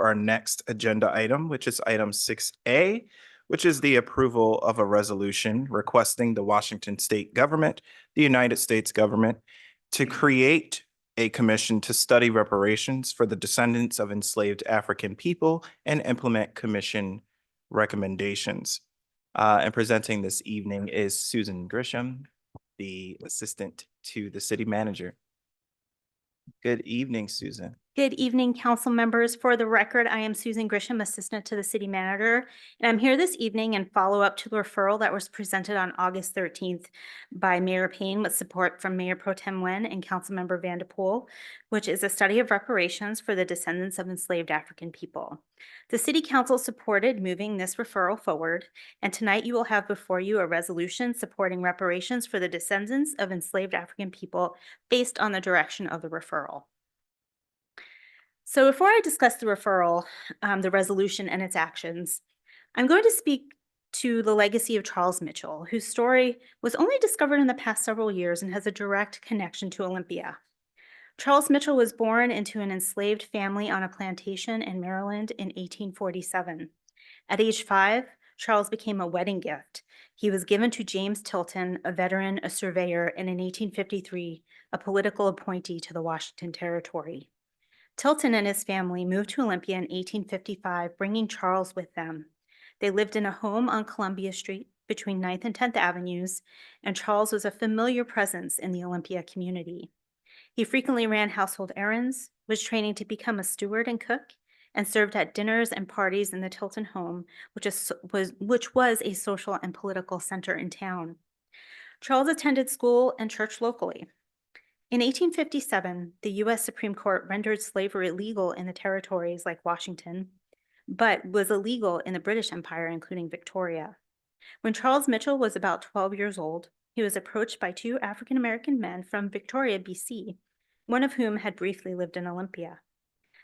our next agenda item, which is item 6A, which is the approval of a resolution requesting the Washington State government, the United States government, to create a commission to study reparations for the descendants of enslaved African people and implement commission recommendations. And presenting this evening is Susan Grisham, the assistant to the city manager. Good evening, Susan. Good evening, council members. For the record, I am Susan Grisham, Assistant to the City Manager, and I'm here this evening in follow-up to the referral that was presented on August 13th by Mayor Payne with support from Mayor Pro Tem Nguyen and Councilmember Vanderpool, which is a study of reparations for the descendants of enslaved African people. The City Council supported moving this referral forward, and tonight you will have before you a resolution supporting reparations for the descendants of enslaved African people based on the direction of the referral. So before I discuss the referral, the resolution and its actions, I'm going to speak to the legacy of Charles Mitchell, whose story was only discovered in the past several years and has a direct connection to Olympia. Charles Mitchell was born into an enslaved family on a plantation in Maryland in 1847. At age 5, Charles became a wedding gift. He was given to James Tilton, a veteran, a surveyor, and in 1853, a political appointee to the Washington Territory. Tilton and his family moved to Olympia in 1855, bringing Charles with them. They lived in a home on Columbia Street between 9th and 10th Avenues, and Charles was a familiar presence in the Olympia community. He frequently ran household errands, was training to become a steward and cook, and served at dinners and parties in the Tilton home, which was a social and political center in town. Charles attended school and church locally. In 1857, the U.S. Supreme Court rendered slavery legal in the territories like Washington, but was illegal in the British Empire, including Victoria. When Charles Mitchell was about 12 years old, he was approached by two African-American men from Victoria, BC, one of whom had briefly lived in Olympia.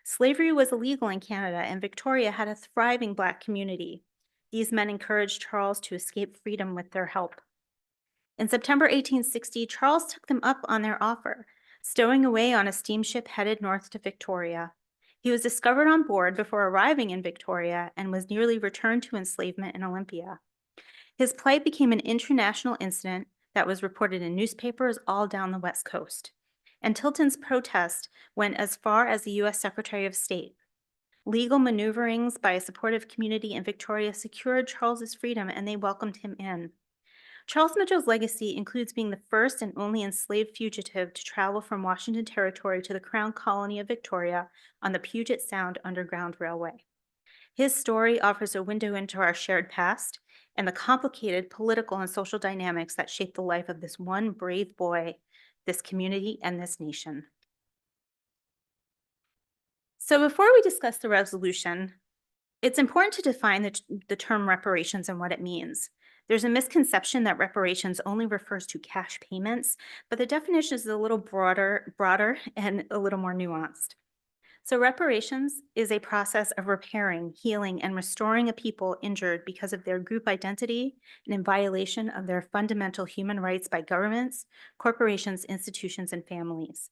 Slavery was illegal in Canada, and Victoria had a thriving Black community. These men encouraged Charles to escape freedom with their help. In September 1860, Charles took them up on their offer, stowing away on a steamship headed north to Victoria. He was discovered on board before arriving in Victoria and was nearly returned to enslavement in Olympia. His plight became an international incident that was reported in newspapers all down the West Coast. And Tilton's protest went as far as the U.S. Secretary of State. Legal maneuverings by a supportive community in Victoria secured Charles's freedom, and they welcomed him in. Charles Mitchell's legacy includes being the first and only enslaved fugitive to travel from Washington Territory to the Crown Colony of Victoria on the Puget Sound Underground Railway. His story offers a window into our shared past and the complicated political and social dynamics that shaped the life of this one brave boy, this community, and this nation. So before we discuss the resolution, it's important to define the term reparations and what it means. There's a misconception that reparations only refers to cash payments, but the definition is a little broader and a little more nuanced. So reparations is a process of repairing, healing, and restoring a people injured because of their group identity and in violation of their fundamental human rights by governments, corporations, institutions, and families.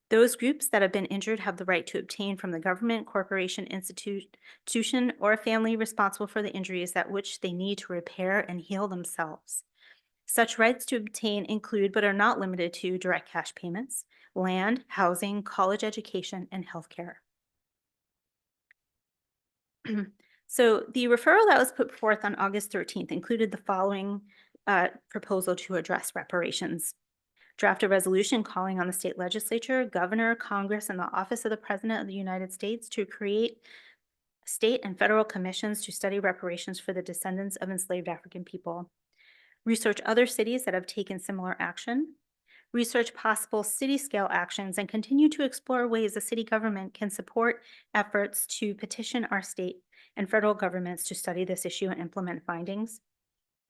Those groups that have been injured have the right to obtain from the government, corporation, institution, or a family responsible for the injuries that which they need to repair and heal themselves. Such rights to obtain include, but are not limited to, direct cash payments, land, housing, college education, and healthcare. So the referral that was put forth on August 13th included the following proposal to address reparations. Draft a resolution calling on the state legislature, governor, Congress, and the office of the President of the United States to create state and federal commissions to study reparations for the descendants of enslaved African people. Research other cities that have taken similar action. Research possible city-scale actions and continue to explore ways the city government can support efforts to petition our state and federal governments to study this issue and implement findings.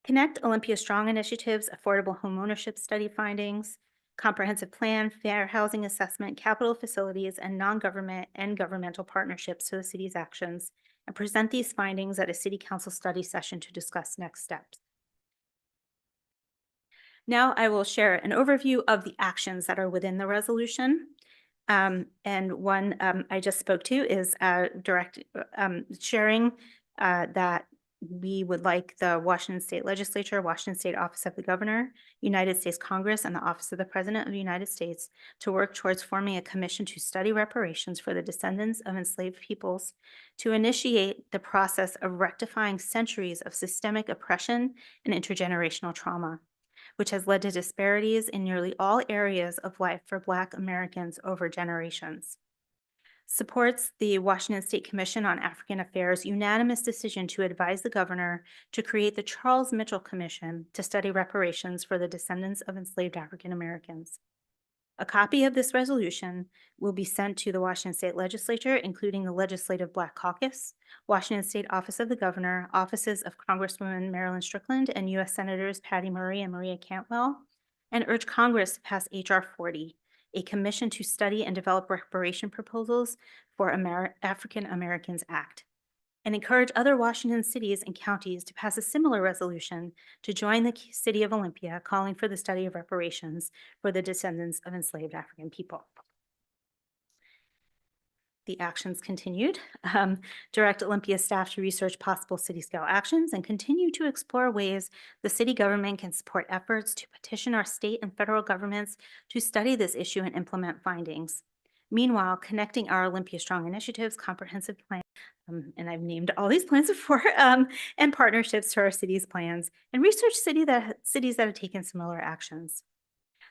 Connect Olympia Strong initiatives, affordable homeownership study findings, comprehensive plan, fair housing assessment, capital facilities, and non-government and governmental partnerships to the city's actions, and present these findings at a city council study session to discuss next steps. Now I will share an overview of the actions that are within the resolution. And one I just spoke to is sharing that we would like the Washington State Legislature, Washington State Office of the Governor, United States Congress, and the Office of the President of the United States to work towards forming a commission to study reparations for the descendants of enslaved peoples, to initiate the process of rectifying centuries of systemic oppression and intergenerational trauma, which has led to disparities in nearly all areas of life for Black Americans over generations. Supports the Washington State Commission on African Affairs' unanimous decision to advise the governor to create the Charles Mitchell Commission to study reparations for the descendants of enslaved African Americans. A copy of this resolution will be sent to the Washington State Legislature, including the Legislative Black Caucus, Washington State Office of the Governor, offices of Congresswoman Marilyn Strickland and U.S. Senators Patty Murray and Maria Cantwell, and urge Congress to pass H.R. 40, a commission to study and develop reparation proposals for African Americans Act, and encourage other Washington cities and counties to pass a similar resolution to join the city of Olympia calling for the study of reparations for the descendants of enslaved African people. The actions continued. Direct Olympia staff to research possible city-scale actions and continue to explore ways the city government can support efforts to petition our state and federal governments to study this issue and implement findings. Meanwhile, connecting our Olympia Strong Initiatives comprehensive plan, and I've named all these plans before, and partnerships to our city's plans, and research cities that have taken similar actions.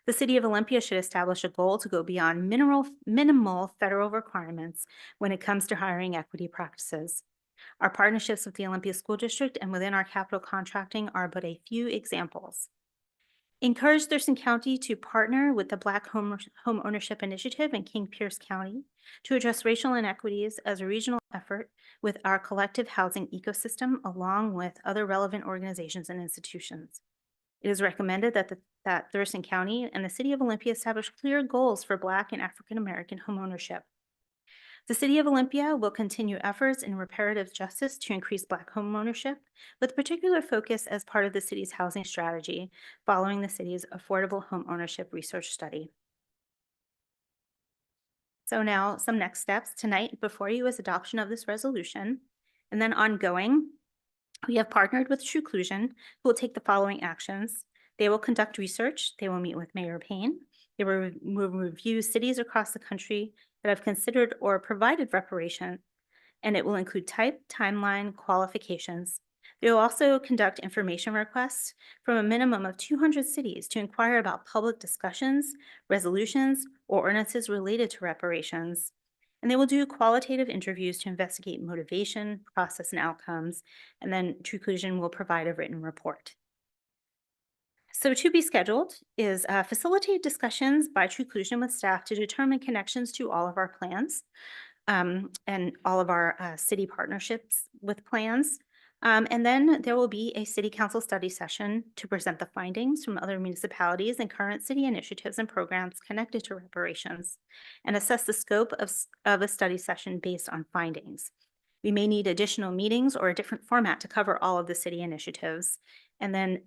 The city of Olympia should establish a goal to go beyond minimal federal requirements when it comes to hiring equity practices. Our partnerships with the Olympia School District and within our capital contracting are but a few examples. Encourage Thurston County to partner with the Black Home Ownership Initiative in King Pierce County to address racial inequities as a regional effort with our collective housing ecosystem, along with other relevant organizations and institutions. It is recommended that Thurston County and the City of Olympia establish clear goals for Black and African American homeownership. The City of Olympia will continue efforts in reparative justice to increase Black homeownership, with particular focus as part of the city's housing strategy following the city's affordable homeownership research study. So now some next steps. Tonight before you is adoption of this resolution, and then ongoing, we have partnered with Truclusion, who will take the following actions. They will conduct research. They will meet with Mayor Payne. They will review cities across the country that have considered or provided reparation, and it will include type, timeline, qualifications. They will also conduct information requests from a minimum of 200 cities to inquire about public discussions, resolutions, or ordinances related to reparations. And they will do qualitative interviews to investigate motivation, process, and outcomes. And then Truclusion will provide a written report. So to be scheduled is facilitate discussions by Truclusion with staff to determine connections to all of our plans and all of our city partnerships with plans. And then there will be a city council study session to present the findings from other municipalities and current city initiatives and programs connected to reparations and assess the scope of a study session based on findings. We may need additional meetings or a different format to cover all of the city initiatives. And then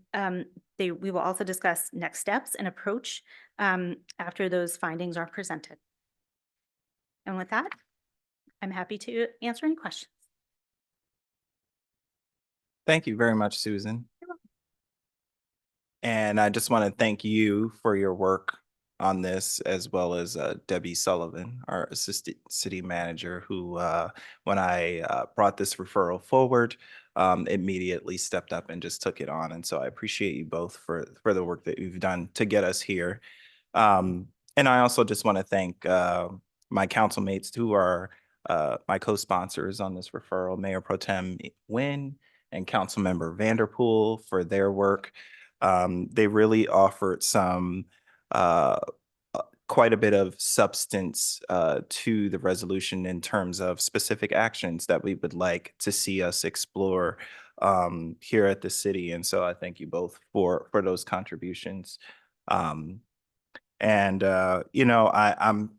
we will also discuss next steps and approach after those findings are presented. And with that, I'm happy to answer any questions. Thank you very much, Susan. And I just want to thank you for your work on this, as well as Debbie Sullivan, our assistant city manager, who, when I brought this referral forward, immediately stepped up and just took it on. And so I appreciate you both for the work that you've done to get us here. And I also just want to thank my council mates who are my co-sponsors on this referral, Mayor Pro Tem Nguyen and Councilmember Vanderpool, for their work. They really offered some quite a bit of substance to the resolution in terms of specific actions that we would like to see us explore here at the city. And so I thank you both for those contributions. I'm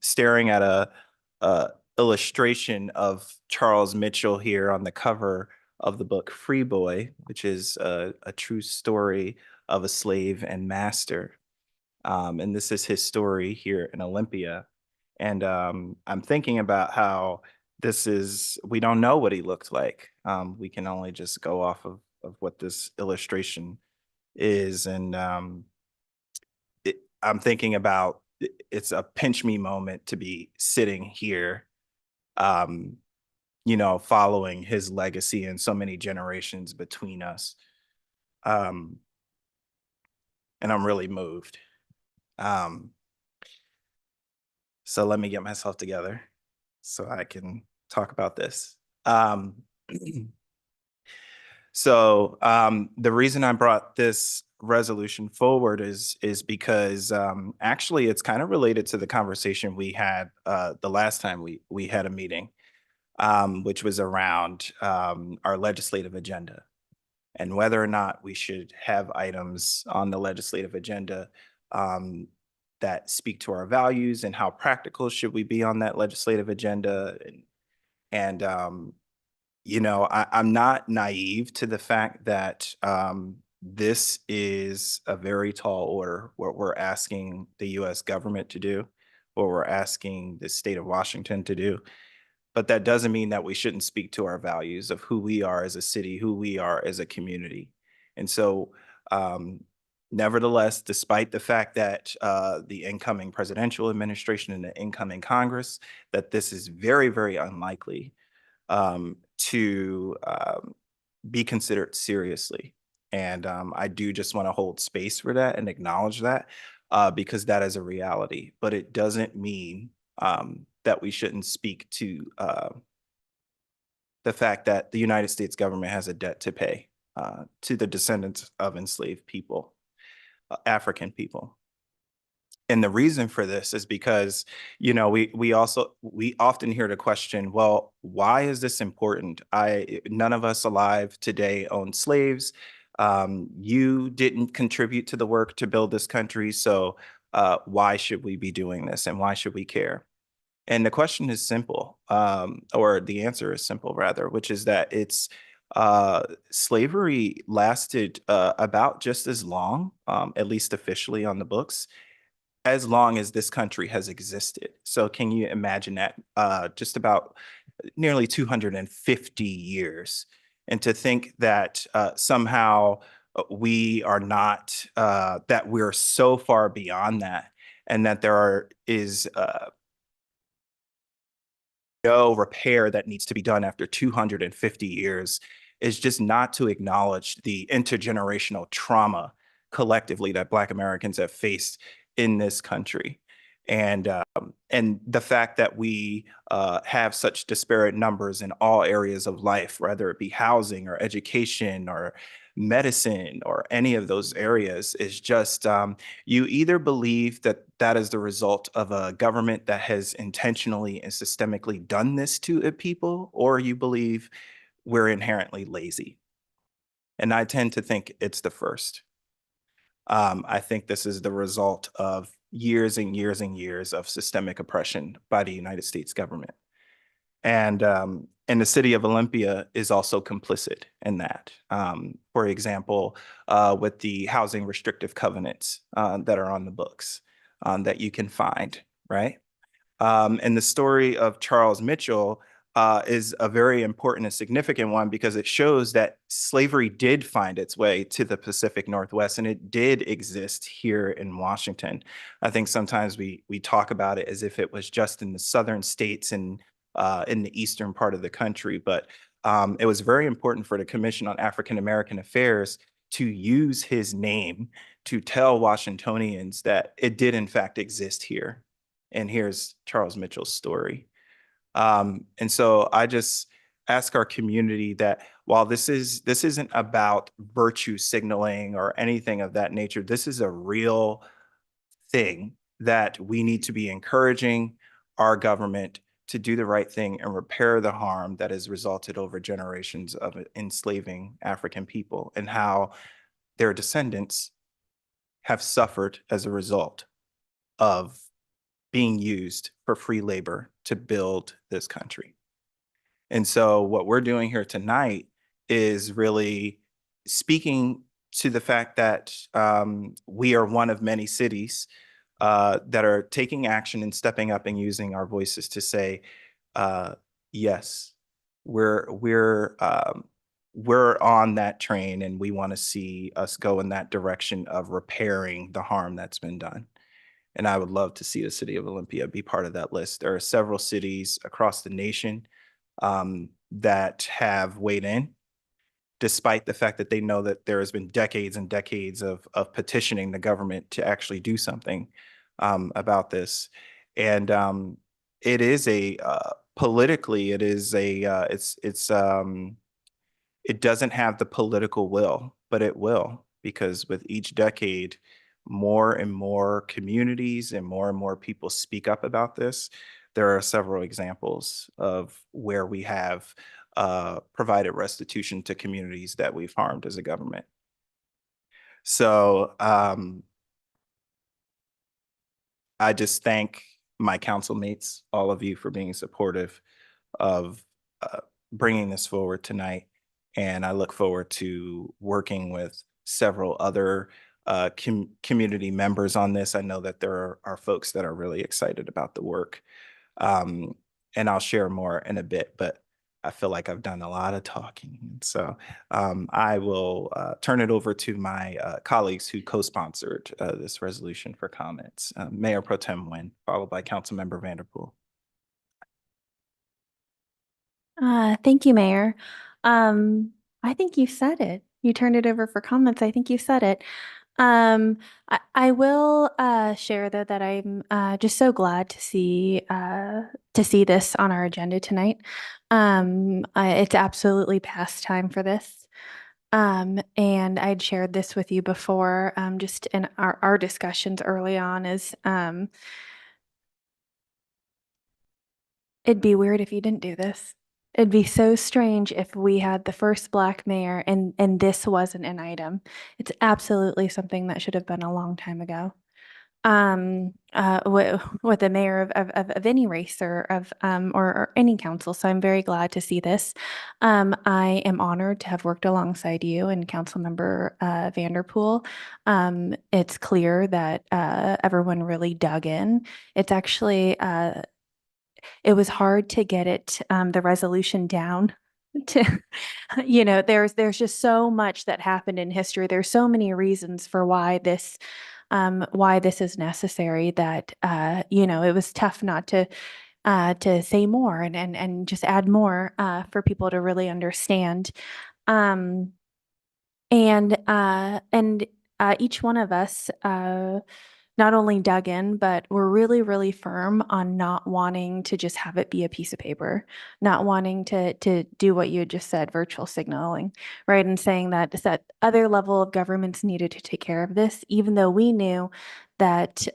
staring at a illustration of Charles Mitchell here on the cover of the book Free Boy, which is a true story of a slave and master. And this is his story here in Olympia. And I'm thinking about how we don't know what he looked like. We can only just go off of what this illustration is. And I'm thinking about it's a pinch me moment to be sitting here, um, following his legacy and so many generations between us. Um, and I'm really moved. Um, so let me get myself together so I can talk about this. Um, the reason I brought this resolution forward is because actually it's kind of related to the conversation we had the last time we had a meeting, which was around our legislative agenda and whether or not we should have items on the legislative agenda um, that speak to our values and how practical should we be on that legislative agenda. And I'm not naive to the fact that this is a very tall order, what we're asking the US government to do, what we're asking the state of Washington to do. But that doesn't mean that we shouldn't speak to our values of who we are as a city, who we are as a community. And so, um, nevertheless, despite the fact that the incoming presidential administration and the incoming Congress, that this is very, very unlikely to be considered seriously. And I do just want to hold space for that and acknowledge that because that is a reality. But it doesn't mean that we shouldn't speak to the fact that the United States government has a debt to pay to the descendants of enslaved people, African people. And the reason for this is because, we often hear the question, well, why is this important? None of us alive today own slaves. You didn't contribute to the work to build this country, so why should we be doing this and why should we care? And the question is simple, or the answer is simple rather, which is that slavery lasted about just as long, at least officially on the books, as long as this country has existed. So can you imagine that just about nearly 250 years? And to think that somehow we are not, that we're so far beyond that, and that is no repair that needs to be done after 250 years is just not to acknowledge the intergenerational trauma collectively that Black Americans have faced in this country. And the fact that we have such disparate numbers in all areas of life, whether it be housing or education or medicine or any of those areas, is just you either believe that that is the result of a government that has intentionally and systemically done this to a people, or you believe we're inherently lazy. And I tend to think it's the first. I think this is the result of years and years and years of systemic oppression by the United States government. And the city of Olympia is also complicit in that. For example, with the housing restrictive covenants that are on the books that you can find, right? And the story of Charles Mitchell is a very important and significant one because it shows that slavery did find its way to the Pacific Northwest and it did exist here in Washington. I think sometimes we talk about it as if it was just in the southern states and in the eastern part of the country, but it was very important for the Commission on African American Affairs to use his name to tell Washingtonians that it did in fact exist here. And here's Charles Mitchell's story. And so I just ask our community that while this isn't about virtue signaling or anything of that nature, this is a real thing that we need to be encouraging our government to do the right thing and repair the harm that has resulted over generations of enslaving African people and how their descendants have suffered as a result of being used for free labor to build this country. And so what we're doing here tonight is really speaking to the fact that we are one of many cities that are taking action and stepping up and using our voices to say, yes, we're on that train, and we want to see us go in that direction of repairing the harm that's been done. And I would love to see the city of Olympia be part of that list. There are several cities across the nation that have weighed in, despite the fact that they know that there has been decades and decades of petitioning the government to actually do something about this. And it is a politically, it is a it doesn't have the political will, but it will, because with each decade, more and more communities and more people speak up about this. There are several examples of where we have provided restitution to communities that we've harmed as a government. So I just thank my council mates, all of you, for being supportive of bringing this forward tonight. And I look forward to working with several other community members on this. I know that there are folks that are really excited about the work. Um, and I'll share more in a bit, but I feel like I've done a lot of talking. So I will turn it over to my colleagues who co-sponsored this resolution for comments. Mayor Pro Tem Nguyen, followed by Councilmember Vanderpool. Thank you, Mayor. I think you said it. You turned it over for comments. I think you said it. I will share though that I'm just so glad to see this on our agenda tonight. It's absolutely past time for this. And I'd shared this with you before, just in our discussions early on is it'd be weird if you didn't do this. It'd be so strange if we had the first Black mayor and this wasn't an item. It's absolutely something that should have been a long time ago. With the mayor of any race or any council. So I'm very glad to see this. I am honored to have worked alongside you and Councilmember Vanderpool. It's clear that everyone really dug in. It's actually it was hard to get it, the resolution down to, there's just so much that happened in history. There's so many reasons for why this is necessary that, it was tough not to say more and just add more, for people to really understand. Um, and each one of us, not only dug in, but we're really, really firm on not wanting to just have it be a piece of paper, not wanting to do what you had just said, virtual signaling, right? And saying that other level of governments needed to take care of this, even though we knew that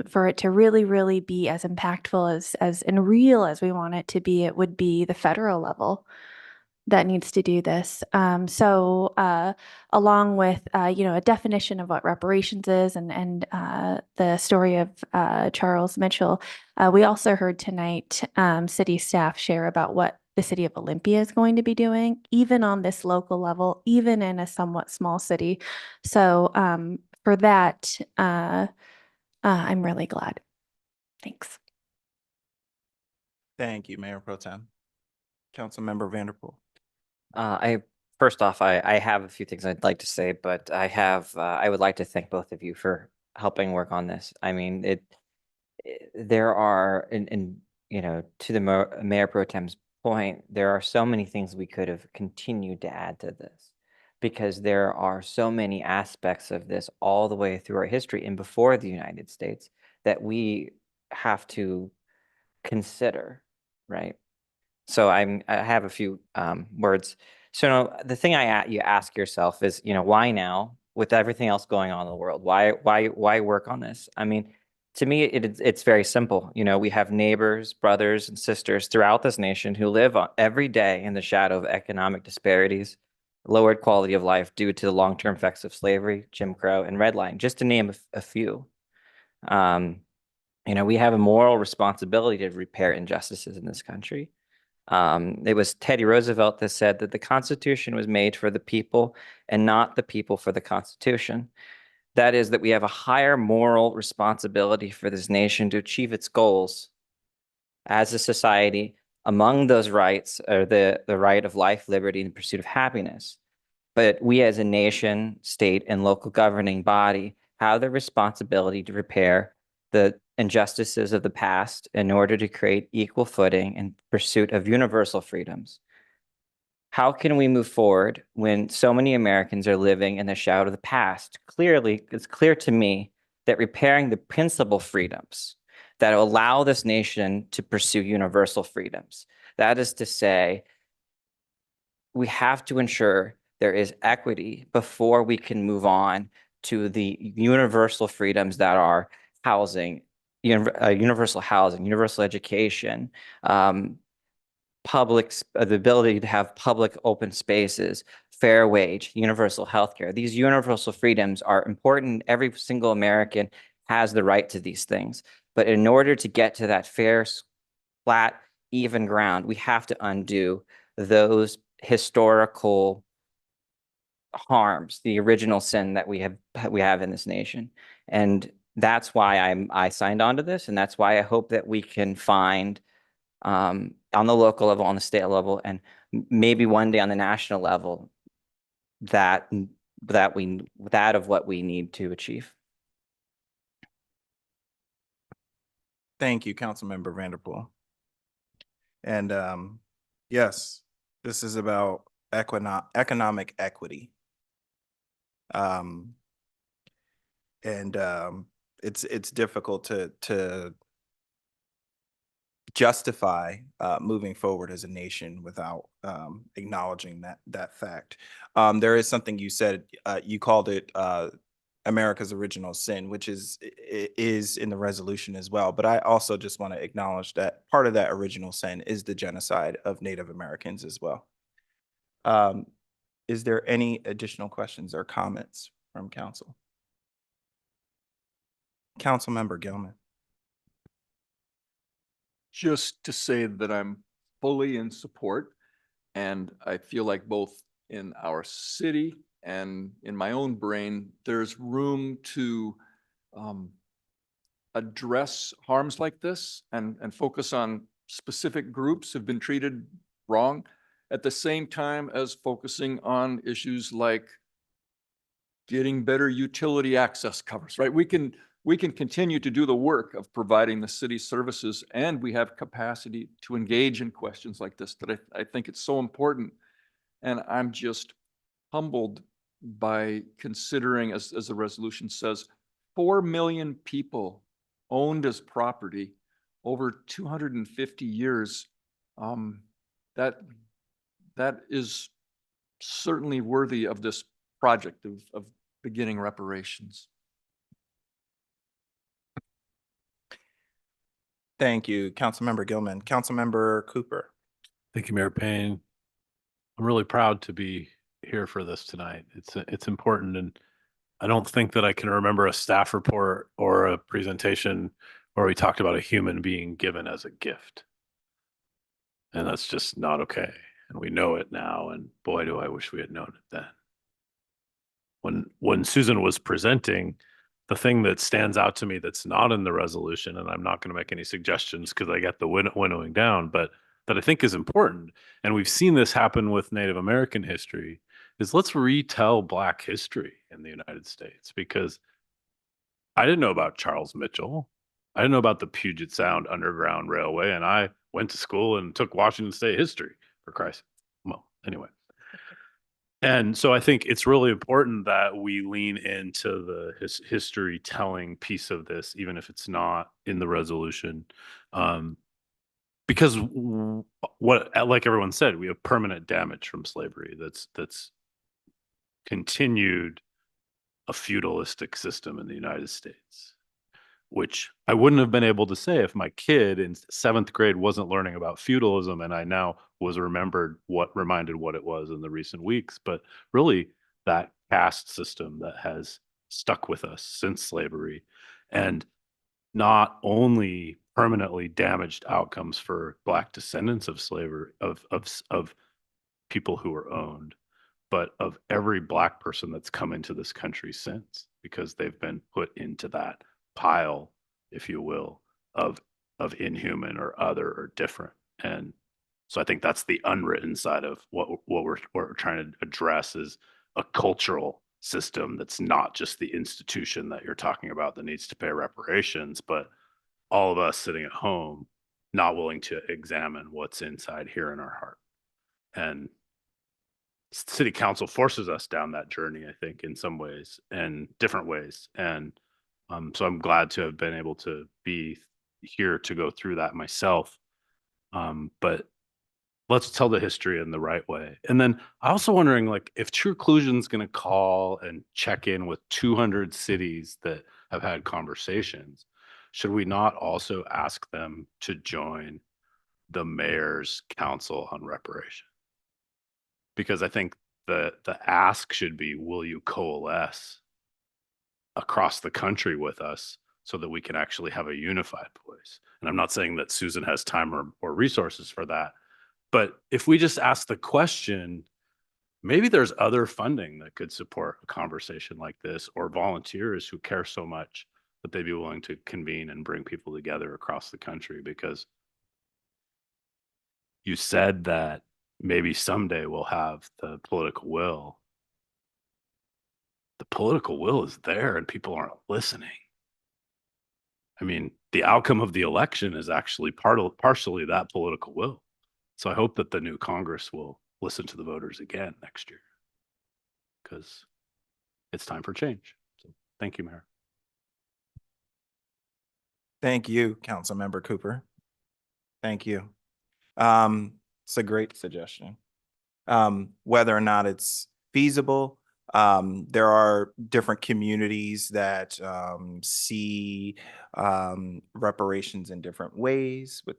for it to really, really be as impactful as and real as we want it to be, it would be the federal level that needs to do this. So along with, a definition of what reparations is and the story of Charles Mitchell, we also heard tonight city staff share about what the city of Olympia is going to be doing, even on this local level, even in a somewhat small city. So for that, I'm really glad. Thanks. Thank you, Mayor Pro Tem. Councilmember Vanderpool. I first off, I have a few things I'd like to say, but I would like to thank both of you for helping work on this. I mean, there are, and to the Mayor Pro Tem's point, there are so many things we could have continued to add to this, because there are so many aspects of this all the way through our history and before the United States that we have to consider, right? So I have a few words. So the thing you ask yourself is, why now with everything else going on in the world? Why work on this? I mean, to me, it's very simple. We have neighbors, brothers, and sisters throughout this nation who live every day in the shadow of economic disparities, lowered quality of life due to the long-term effects of slavery, Jim Crow, and redlining, just to name a few. We have a moral responsibility to repair injustices in this country. It was Teddy Roosevelt that said that the Constitution was made for the people and not the people for the Constitution. That is that we have a higher moral responsibility for this nation to achieve its goals as a society. Among those rights are the right of life, liberty, and the pursuit of happiness. But we as a nation, state, and local governing body have the responsibility to repair the injustices of the past in order to create equal footing in pursuit of universal freedoms. How can we move forward when so many Americans are living in the shadow of the past? Clearly, it's clear to me that repairing the principal freedoms that allow this nation to pursue universal freedoms, that is to say, we have to ensure there is equity before we can move on to the universal freedoms that are housing, universal housing, universal education, the ability to have public open spaces, fair wage, universal healthcare. These universal freedoms are important. Every single American has the right to these things. But in order to get to that fair, flat, even ground, we have to undo those historical harms, the original sin that we have in this nation. And that's why I signed on to this, and that's why I hope that we can find on the local level, on the state level, and maybe one day on the national level that of what we need to achieve. Thank you, Councilmember Vanderpool. And yes, this is about economic equity. It's difficult to justify moving forward as a nation without acknowledging that fact. There is something you said, you called it America's original sin, which is in the resolution as well. But I also just want to acknowledge that part of that original sin is the genocide of Native Americans as well. Is there any additional questions or comments from council? Councilmember Gilman. Just to say that I'm fully in support, and I feel like both in our city and in my own brain, there's room to address harms like this and focus on specific groups who've been treated wrong, at the same time as focusing on issues like getting better utility access covers, right? We can continue to do the work of providing the city services, and we have capacity to engage in questions like this that I think it's so important. And I'm just humbled by considering, as the resolution says, 4 million people owned as property over 250 years. That is certainly worthy of this project of beginning reparations. Thank you, Councilmember Gilman. Councilmember Cooper. Thank you, Mayor Payne. I'm really proud to be here for this tonight. It's important, and I don't think that I can remember a staff report or a presentation where we talked about a human being given as a gift. And that's just not okay. And we know it now, and boy, do I wish we had known it then. When Susan was presenting, the thing that stands out to me that's not in the resolution, and I'm not going to make any suggestions because I got the winnowing down, but that I think is important, and we've seen this happen with Native American history, is let's retell Black history in the United States, because I didn't know about Charles Mitchell. I didn't know about the Puget Sound Underground Railway, and I went to school and took Washington State history, for Christ. Well, anyway. And so I think it's really important that we lean into the history telling piece of this, even if it's not in the resolution. Because like everyone said, we have permanent damage from slavery that's continued a feudalistic system in the United States, which I wouldn't have been able to say if my kid in 7th grade wasn't learning about feudalism, and I now was reminded what it was in the recent weeks. But really, that caste system that has stuck with us since slavery, and not only permanently damaged outcomes for Black descendants of slavery, of people who were owned, but of every Black person that's come into this country since, because they've been put into that pile, if you will, of inhuman or other or different. And so I think that's the unwritten side of what we're trying to address is a cultural system that's not just the institution that you're talking about that needs to pay reparations, but all of us sitting at home not willing to examine what's inside here in our heart. And city council forces us down that journey, I think, in some ways and different ways. And so I'm glad to have been able to be here to go through that myself. But let's tell the history in the right way. And then I also wondering, like, if True Inclusion's going to call and check in with 200 cities that have had conversations, should we not also ask them to join the mayor's council on reparation? Because I think the ask should be, will you coalesce across the country with us so that we can actually have a unified voice? And I'm not saying that Susan has time or resources for that, but if we just ask the question, maybe there's other funding that could support a conversation like this, or volunteers who care so much that they'd be willing to convene and bring people together across the country. Because you said that maybe someday we'll have the political will. The political will is there and people aren't listening. I mean, the outcome of the election is actually partially that political will. So I hope that the new Congress will listen to the voters again next year, because it's time for change. So thank you, Mayor. Thank you, Councilmember Cooper. Thank you. It's a great suggestion. Whether or not it's feasible, there are different communities that see reparations in different ways with,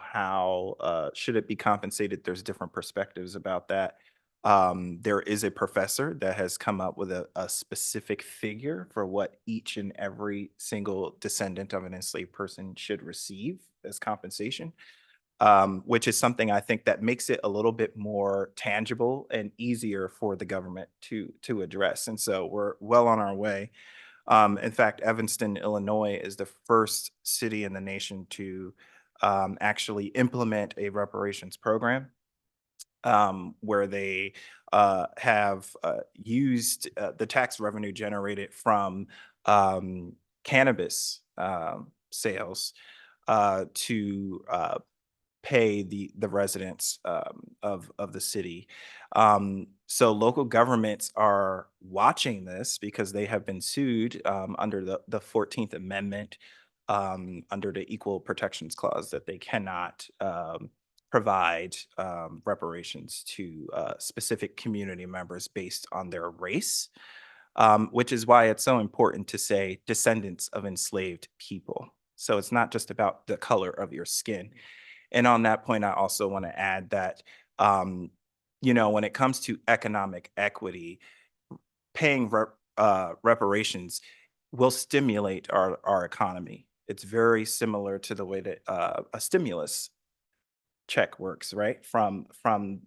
how should it be compensated? There's different perspectives about that. There is a professor that has come up with a specific figure for what each and every single descendant of an enslaved person should receive as compensation, which is something I think that makes it a little bit more tangible and easier for the government to address. And so we're well on our way. In fact, Evanston, Illinois is the first city in the nation to actually implement a reparations program, where they have used the tax revenue generated from cannabis sales to pay the residents of the city. So local governments are watching this because they have been sued under the 14th Amendment, under the Equal Protections Clause, that they cannot provide reparations to specific community members based on their race, which is why it's so important to say descendants of enslaved people. So it's not just about the color of your skin. And on that point, I also want to add that, when it comes to economic equity, paying reparations will stimulate our economy. It's very similar to the way that a stimulus check works, right? From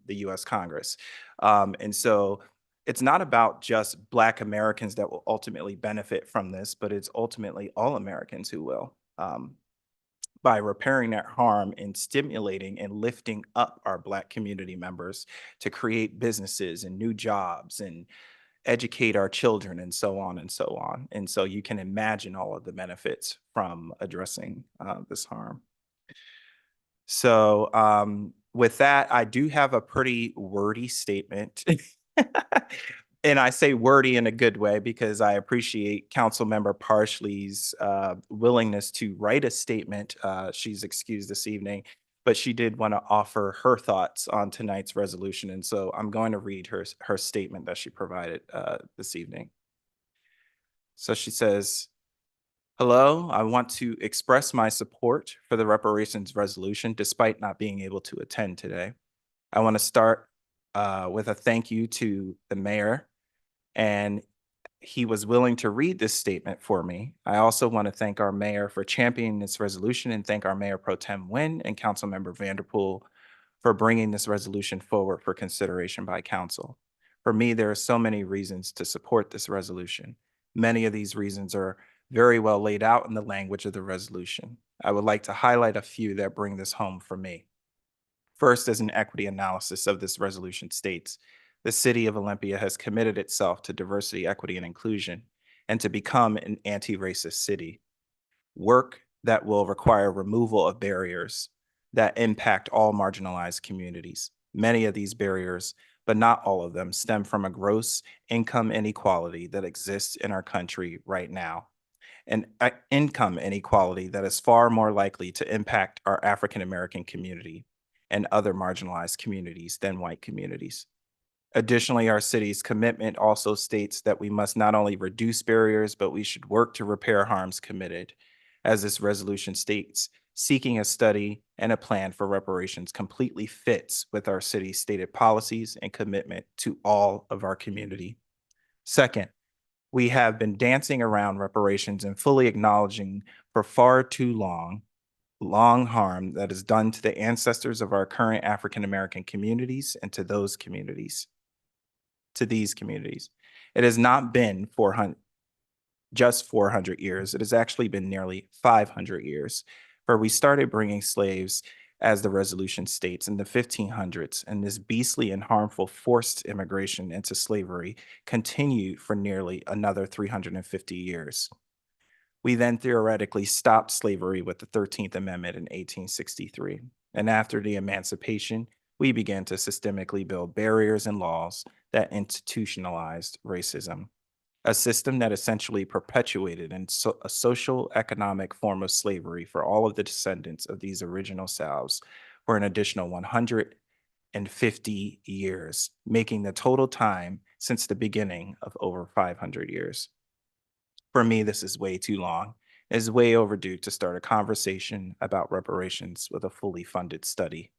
the US Congress. And so it's not about just Black Americans that will ultimately benefit from this, but it's ultimately all Americans who will. By repairing that harm and stimulating and lifting up our Black community members to create businesses and new jobs and educate our children and so on and so on. And so you can imagine all of the benefits from addressing this harm. So with that, I do have a pretty wordy statement. And I say wordy in a good way because I appreciate Councilmember Parsley's willingness to write a statement. She's excused this evening, but she did want to offer her thoughts on tonight's resolution. And so I'm going to read her statement that she provided this evening. So she says, "Hello, I want to express my support for the reparations resolution despite not being able to attend today. I want to start with a thank you to the mayor, and he was willing to read this statement for me. I also want to thank our mayor for championing this resolution and thank our Mayor Pro Tem Nguyen and Councilmember Vanderpool for bringing this resolution forward for consideration by council. For me, there are so many reasons to support this resolution. Many of these reasons are very well laid out in the language of the resolution. I would like to highlight a few that bring this home for me. First, as an equity analysis of this resolution states, the city of Olympia has committed itself to diversity, equity, and inclusion, and to become an anti-racist city. Work that will require removal of barriers that impact all marginalized communities. Many of these barriers, but not all of them, stem from a gross income inequality that exists in our country right now. An income inequality that is far more likely to impact our African American community and other marginalized communities than white communities. Additionally, our city's commitment also states that we must not only reduce barriers, but we should work to repair harms committed. As this resolution states, seeking a study and a plan for reparations completely fits with our city's stated policies and commitment to all of our community. Second, we have been dancing around reparations and fully acknowledging for far too long harm that is done to the ancestors of our current African American communities and to these communities. It has not been just 400 years. It has actually been nearly 500 years, where we started bringing slaves, as the resolution states, in the 1500s, and this beastly and harmful forced immigration into slavery continued for nearly another 350 years. We then theoretically stopped slavery with the 13th Amendment in 1863. And after the emancipation, we began to systemically build barriers and laws that institutionalized racism, a system that essentially perpetuated a social economic form of slavery for all of the descendants of these original selves for an additional 150 years, making the total time since the beginning of over 500 years. For me, this is way too long. It is way overdue to start a conversation about reparations with a fully funded study.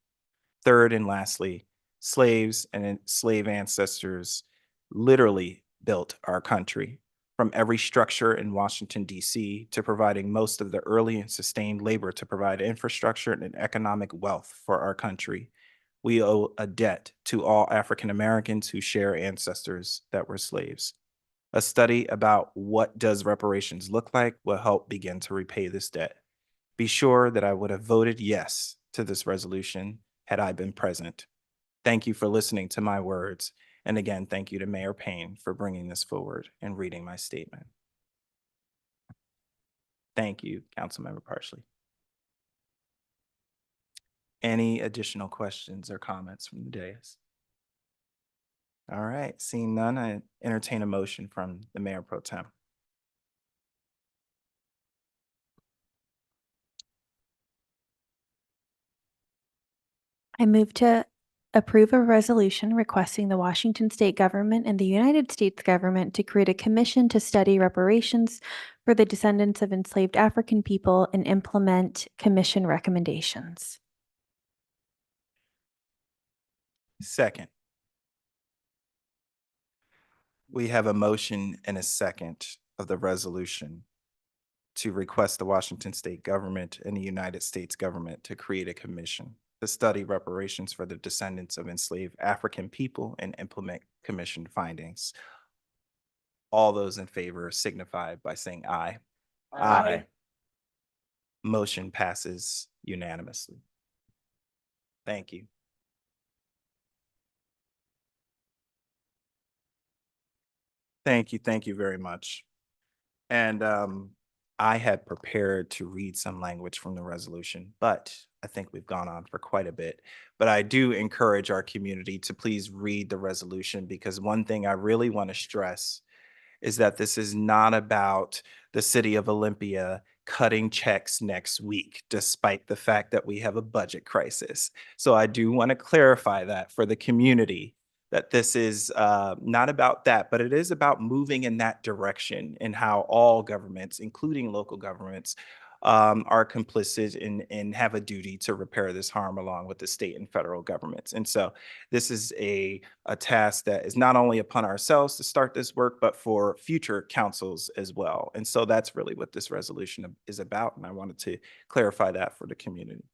Third and lastly, slaves and slave ancestors literally built our country, from every structure in Washington, D.C., to providing most of the early and sustained labor to provide infrastructure and economic wealth for our country. We owe a debt to all African Americans who share ancestors that were slaves. A study about what does reparations look like will help begin to repay this debt. Be sure that I would have voted yes to this resolution had I been present. Thank you for listening to my words. And again, thank you to Mayor Payne for bringing this forward and reading my statement. Thank you, Councilmember Parsley. Any additional questions or comments from the dais? All right, seeing none, I entertain a motion from the Mayor Pro Tem. I move to approve a resolution requesting the Washington State government and the United States government to create a commission to study reparations for the descendants of enslaved African people and implement commission recommendations. Second. We have a motion and a second of the resolution to request the Washington State government and the United States government to create a commission to study reparations for the descendants of enslaved African people and implement commission findings. All those in favor signify by saying aye. Aye. Motion passes unanimously. Thank you. Thank you very much. And I had prepared to read some language from the resolution, but I think we've gone on for quite a bit. But I do encourage our community to please read the resolution, because one thing I really want to stress is that this is not about the city of Olympia cutting checks next week, despite the fact that we have a budget crisis. So I do want to clarify that for the community, that this is not about that, but it is about moving in that direction, and how all governments, including local governments, are complicit and have a duty to repair this harm along with the state and federal governments. And so this is a task that is not only upon ourselves to start this work, but for future councils as well. And so that's really what this resolution is about. And I wanted to clarify that for the community.